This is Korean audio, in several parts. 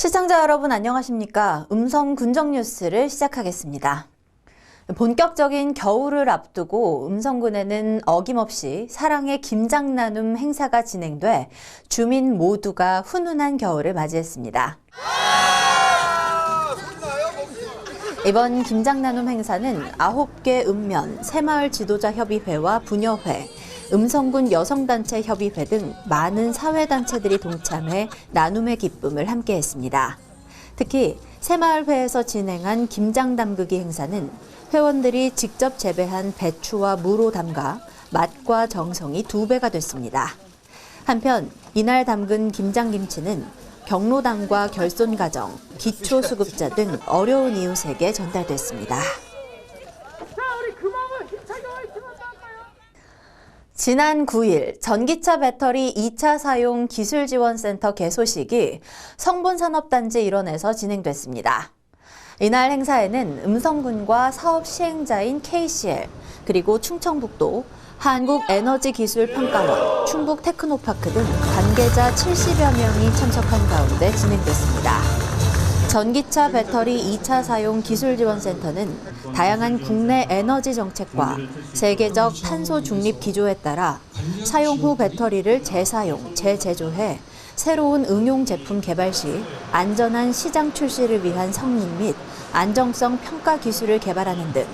시청자 여러분 안녕하십니까? 음성 군정 뉴스를 시작하겠습니다. 본격적인 겨울을 앞두고 음성군에는 어김없이 사랑의 김장 나눔 행사가 진행돼 주민 모두가 훈훈한 겨울을 맞이했습니다. 이번 김장 나눔 행사는 9개 읍면, 새마을 지도자 협의회와 부녀회, 음성군 여성단체 협의회 등 많은 사회단체들이 동참해 나눔의 기쁨을 함께했습니다. 특히 새마을회에서 진행한 김장 담그기 행사는 회원들이 직접 재배한 배추와 무로 담가 맛과 정성이 2배가 됐습니다. 한편 이날 담근 김장김치는 경로당과 결손가정, 기초수급자 등 어려운 이웃에게 전달됐습니다. 지난 9일 전기차 배터리 2차 사용 기술지원센터 개소식이 성본산업단지 일원에서 진행됐습니다. 이날 행사에는 음성군과 사업 시행자인 KCL, 그리고 충청북도, 한국에너지기술평가원, 충북테크노파크 등 관계자 70여 명이 참석한 가운데 진행됐습니다. 전기차 배터리 2차 사용 기술지원센터는 다양한 국내 에너지 정책과 세계적 탄소 중립 기조에 따라 사용 후 배터리를 재사용, 재제조해 새로운 응용 제품 개발 시 안전한 시장 출시를 위한 성능 및 안정성 평가 기술을 개발하는 등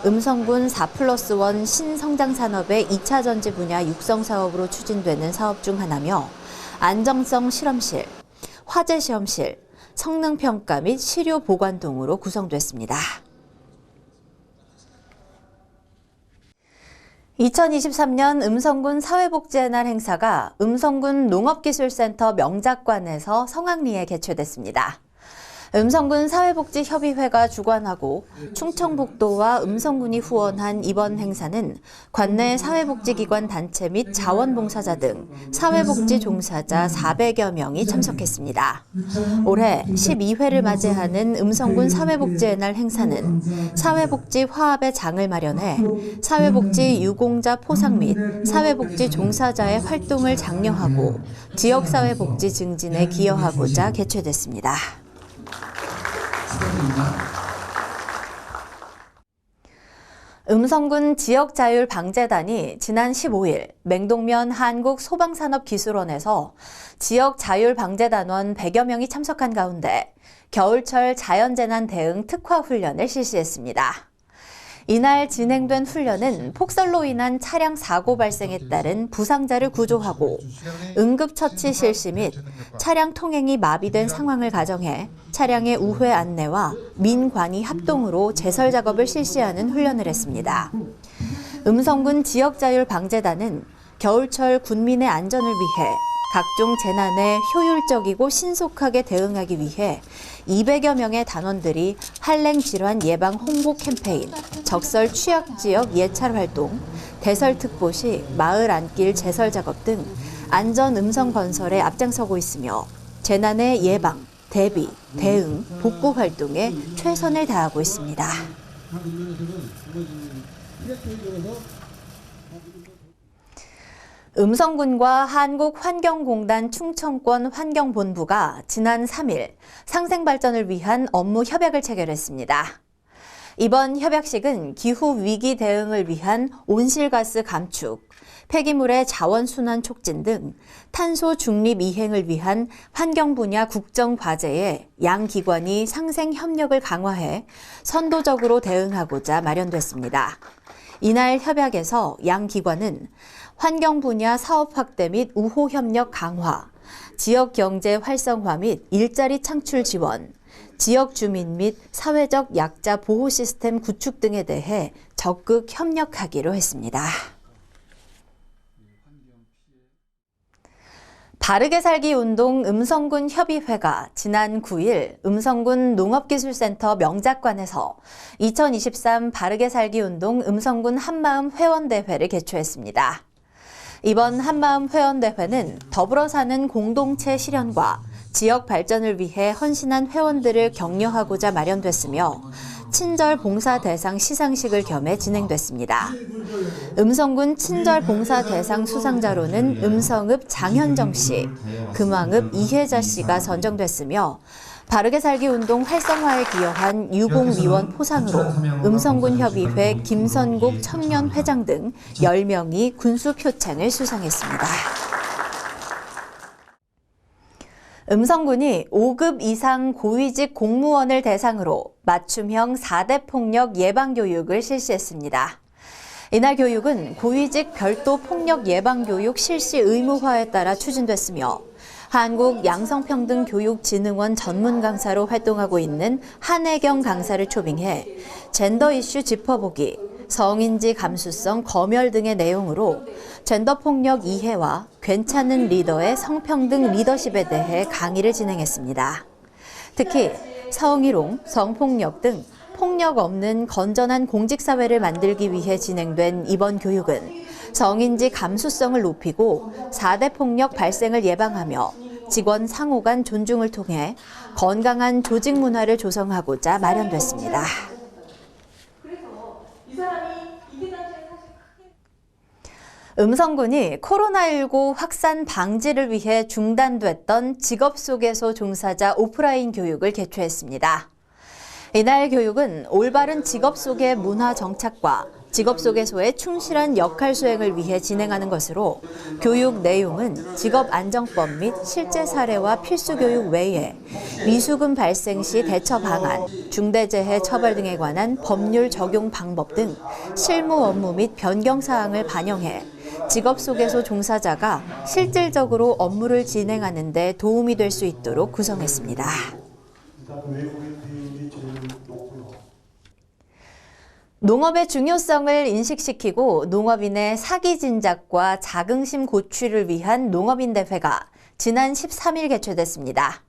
음성군 4+1 신성장 산업의 2차 전지 분야 육성 사업으로 추진되는 사업 중 하나며 안정성 실험실, 화재 시험실, 성능 평가 및 시료 보관 등으로 구성됐습니다. 2023년 음성군 사회복지의 날 행사가 음성군 농업기술센터 명작관에서 성황리에 개최됐습니다. 음성군 사회복지협의회가 주관하고 충청북도와 음성군이 후원한 이번 행사는 관내 사회복지기관 단체 및 자원봉사자 등 사회복지 종사자 400여 명이 참석했습니다. 올해 12회를 맞이하는 음성군 사회복지의 날 행사는 사회복지 화합의 장을 마련해 사회복지 유공자 포상 및 사회복지 종사자의 활동을 장려하고 지역사회복지 증진에 기여하고자 개최됐습니다. 음성군 지역자율방재단이 지난 15일 맹동면 한국소방산업기술원에서 지역자율방재단원 100여 명이 참석한 가운데 겨울철 자연재난 대응 특화훈련을 실시했습니다. 이날 진행된 훈련은 폭설로 인한 차량 사고 발생에 따른 부상자를 구조하고 응급처치 실시 및 차량 통행이 마비된 상황을 가정해 차량의 우회 안내와 민관이 합동으로 제설 작업을 실시하는 훈련을 했습니다. 음성군 지역자율방재단은 겨울철 군민의 안전을 위해 각종 재난에 효율적이고 신속하게 대응하기 위해 200여 명의 단원들이 한랭 질환 예방 홍보 캠페인, 적설 취약 지역 예찰 활동, 대설 특보 시 마을 안길 제설 작업 등 안전 음성 건설에 앞장서고 있으며 재난의 예방, 대비, 대응, 복구 활동에 최선을 다하고 있습니다. 음성군과 한국환경공단 충청권 환경본부가 지난 3일 상생발전을 위한 업무 협약을 체결했습니다. 이번 협약식은 기후위기 대응을 위한 온실가스 감축, 폐기물의 자원순환 촉진 등 탄소 중립 이행을 위한 환경 분야 국정 과제에 양 기관이 상생 협력을 강화해 선도적으로 대응하고자 마련됐습니다. 이날 협약에서 양 기관은 환경 분야 사업 확대 및 우호 협력 강화, 지역 경제 활성화 및 일자리 창출 지원, 지역 주민 및 사회적 약자 보호 시스템 구축 등에 대해 적극 협력하기로 했습니다. 바르게 살기 운동 음성군 협의회가 지난 9일 음성군 농업기술센터 명작관에서 2023 바르게 살기 운동 음성군 한마음 회원대회를 개최했습니다. 이번 한마음 회원대회는 더불어 사는 공동체 실현과 지역 발전을 위해 헌신한 회원들을 격려하고자 마련됐으며 친절 봉사 대상 시상식을 겸해 진행됐습니다. 음성군 친절 봉사 대상 수상자로는 음성읍 장현정 씨, 금왕읍 이혜자 씨가 선정됐으며 바르게 살기 운동 활성화에 기여한 유공미원 포상으로 음성군 협의회 김선국 청년 회장 등 10명이 군수 표창을 수상했습니다. 음성군이 5급 이상 고위직 공무원을 대상으로 맞춤형 4대 폭력 예방 교육을 실시했습니다. 이날 교육은 고위직 별도 폭력 예방 교육 실시 의무화에 따라 추진됐으며 한국양성평등교육진흥원 전문 강사로 활동하고 있는 한혜경 강사를 초빙해 젠더 이슈 짚어보기, 성인지 감수성 검열 등의 내용으로 젠더 폭력 이해와 괜찮은 리더의 성평등 리더십에 대해 강의를 진행했습니다. 특히 성희롱, 성폭력 등 폭력 없는 건전한 공직사회를 만들기 위해 진행된 이번 교육은 성인지 감수성을 높이고 4대 폭력 발생을 예방하며 직원 상호 간 존중을 통해 건강한 조직 문화를 조성하고자 마련됐습니다. 음성군이 코로나19 확산 방지를 위해 중단됐던 직업소개소 종사자 오프라인 교육을 개최했습니다. 이날 교육은 올바른 직업소개 문화 정착과 직업소개소의 충실한 역할 수행을 위해 진행하는 것으로 교육 내용은 직업안정법 및 실제 사례와 필수교육 외에 미수금 발생 시 대처 방안, 중대재해 처벌 등에 관한 법률 적용 방법 등 실무 업무 및 변경 사항을 반영해 직업소개소 종사자가 실질적으로 업무를 진행하는 데 도움이 될 수 있도록 구성했습니다. 농업의 중요성을 인식시키고 농업인의 사기 진작과 자긍심 고취를 위한 농업인 대회가 지난 13일 개최됐습니다.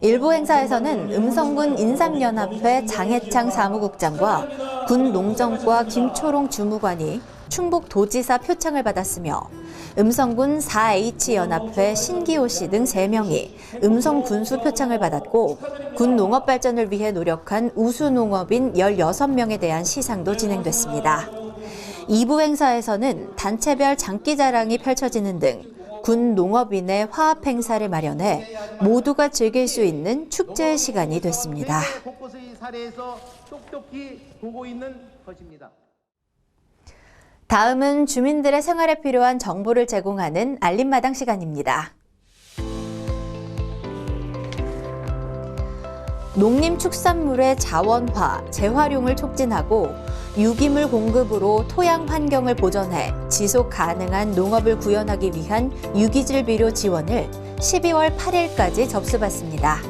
일부 행사에서는 음성군 인삼연합회 장해창 사무국장과 군 농정과 김초롱 주무관이 충북도지사 표창을 받았으며 음성군 4H연합회 신기호 씨 등 3명이 음성군수 표창을 받았고 군 농업 발전을 위해 노력한 우수농업인 16명에 대한 시상도 진행됐습니다. 2부 행사에서는 단체별 장기자랑이 펼쳐지는 등 군 농업인의 화합 행사를 마련해 모두가 즐길 수 있는 축제의 시간이 됐습니다. 다음은 주민들의 생활에 필요한 정보를 제공하는 알림마당 시간입니다. 농림축산물의 자원화, 재활용을 촉진하고 유기물 공급으로 토양 환경을 보전해 지속 가능한 농업을 구현하기 위한 유기질 비료 지원을 12월 8일까지 접수받습니다.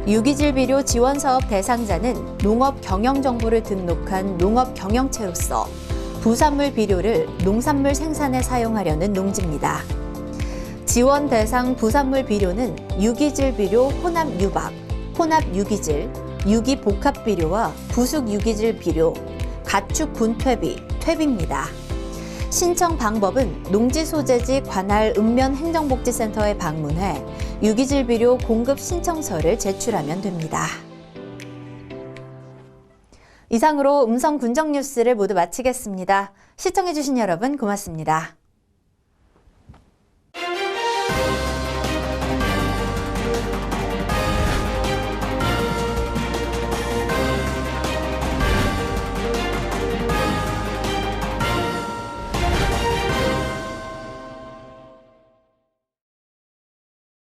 유기질 비료 지원 사업 대상자는 농업 경영 정보를 등록한 농업 경영체로서 부산물 비료를 농산물 생산에 사용하려는 농지입니다. 지원 대상 부산물 비료는 유기질 비료 혼합 유박, 혼합 유기질, 유기 복합 비료와 부숙 유기질 비료, 가축 분퇴비, 퇴비입니다. 신청 방법은 농지소재지 관할 읍면행정복지센터에 방문해 유기질 비료 공급 신청서를 제출하면 됩니다. 이상으로 음성 군정 뉴스를 모두 마치겠습니다. 시청해주신 여러분 고맙습니다.